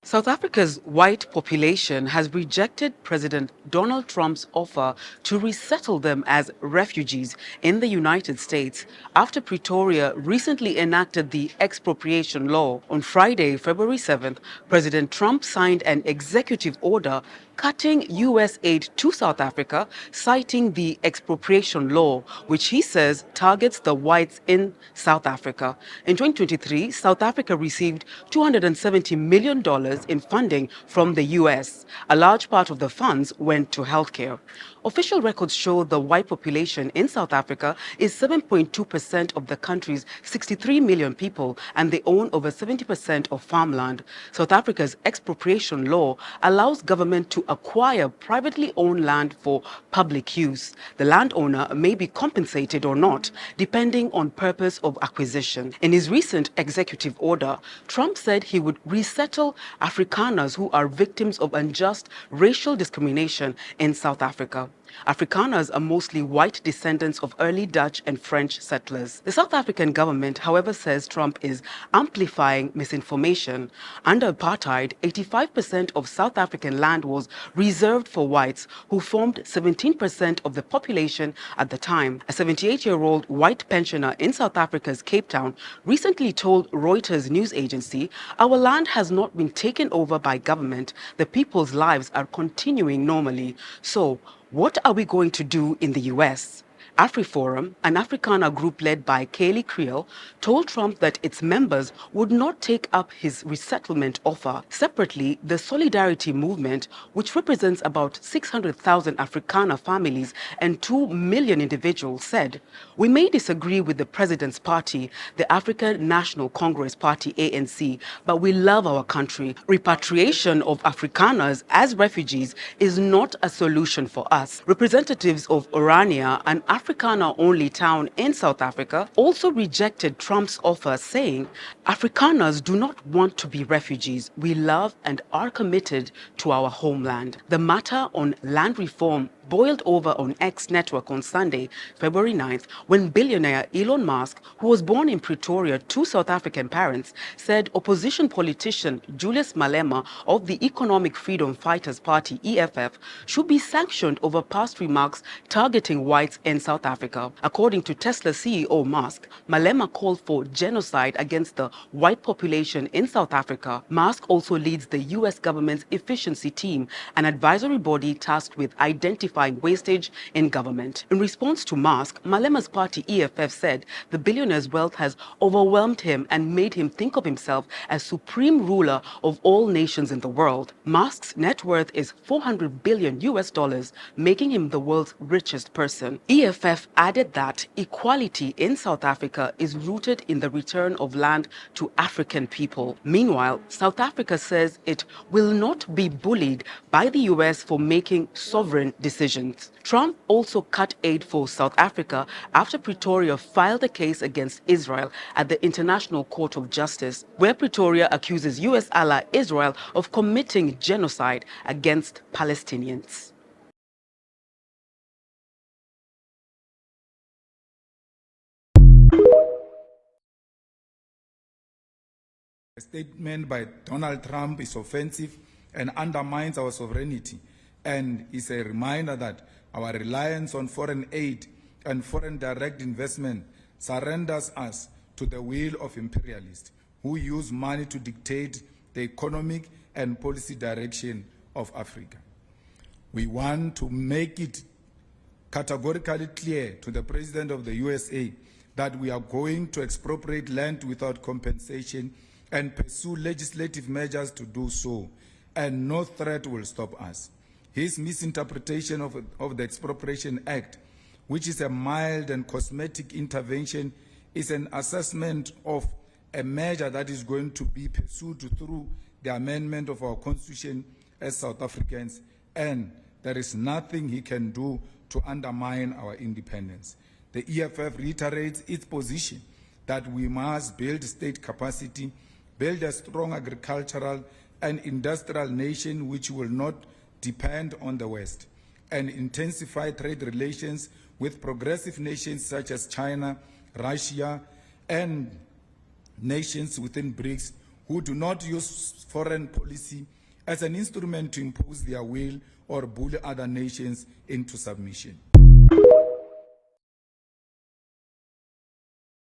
South Africa's white population has rejected President Donald Trump's offer to resettle them as refugees in the United States after Pretoria recently enacted the expropriation law. On Friday, February 7th, President Trump signed an executive order cutting U.S. aid to South Africa, citing the expropriation law, which he says targets the whites in South Africa. In 2023, South Africa received $270 million in funding from the U.S. A large part of the funds went to healthcare. Official records show the white population in South Africa is 7.2% of the country's 63 million people, and they own over 70% of farmland. South Africa's expropriation law allows government to acquire privately owned land for public use. The landowner may be compensated or not, depending on purpose of acquisition. In his recent executive order, Trump said he would resettle Afrikaners who are victims of unjust racial discrimination in South Africa. Afrikaners are mostly white descendants of early Dutch and French settlers. The South African government, however, says Trump is amplifying misinformation. Under apartheid, 85% of South African land was reserved for whites, who formed 17% of the population at the time. A 78-year-old white pensioner in South Africa's Cape Town recently told Reuters news agency, "Our land has not been taken over by government. The people's lives are continuing normally. So, what are we going to do in the U.S.?" AfriForum, an Afrikaner group led by Kaylee Creel, told Trump that its members would not take up his resettlement offer. Separately, the Solidarity Movement, which represents about 600,000 Afrikaner families and 2 million individuals, said, "We may disagree with the president's party, the African National Congress Party, ANC, but we love our country. Repatriation of Afrikaners as refugees is not a solution for us." Representatives of Orania, an Afrikaner-only town in South Africa, also rejected Trump's offer, saying, "Afrikaners do not want to be refugees. We love and are committed to our homeland." The matter on land reform boiled over on X network on Sunday, February 9th, when billionaire Elon Musk, who was born in Pretoria to South African parents, said opposition politician Julius Malema of the Economic Freedom Fighters Party, EFF, should be sanctioned over past remarks targeting whites in South Africa. According to Tesla CEO Musk, Malema called for genocide against the white population in South Africa. Musk also leads the U.S. government's efficiency team, an advisory body tasked with identifying wastage in government. In response to Musk, Malema's party EFF said the billionaire's wealth has overwhelmed him and made him think of himself as supreme ruler of all nations in the world. Musk's net worth is $400 billion, making him the world's richest person. EFF added that equality in South Africa is rooted in the return of land to African people. Meanwhile, South Africa says it will not be bullied by the U.S. for making sovereign decisions. Trump also cut aid for South Africa after Pretoria filed a case against Israel at the International Court of Justice, where Pretoria accuses U.S. ally Israel of committing genocide against Palestinians. A statement by Donald Trump is offensive and undermines our sovereignty, and is a reminder that our reliance on foreign aid and foreign direct investment surrenders us to the will of imperialists who use money to dictate the economic and policy direction of Africa. We want to make it categorically clear to the President of the USA that we are going to expropriate land without compensation and pursue legislative measures to do so, and no threat will stop us. His misinterpretation of the Expropriation Act, which is a mild and cosmetic intervention, is an assessment of a measure that is going to be pursued through the amendment of our Constitution as South Africans, and there is nothing he can do to undermine our independence. The EFF reiterates its position that we must build state capacity, build a strong agricultural and industrial nation which will not depend on the West, and intensify trade relations with progressive nations such as China, Russia, and nations within BRICS who do not use foreign policy as an instrument to impose their will or bully other nations into submission.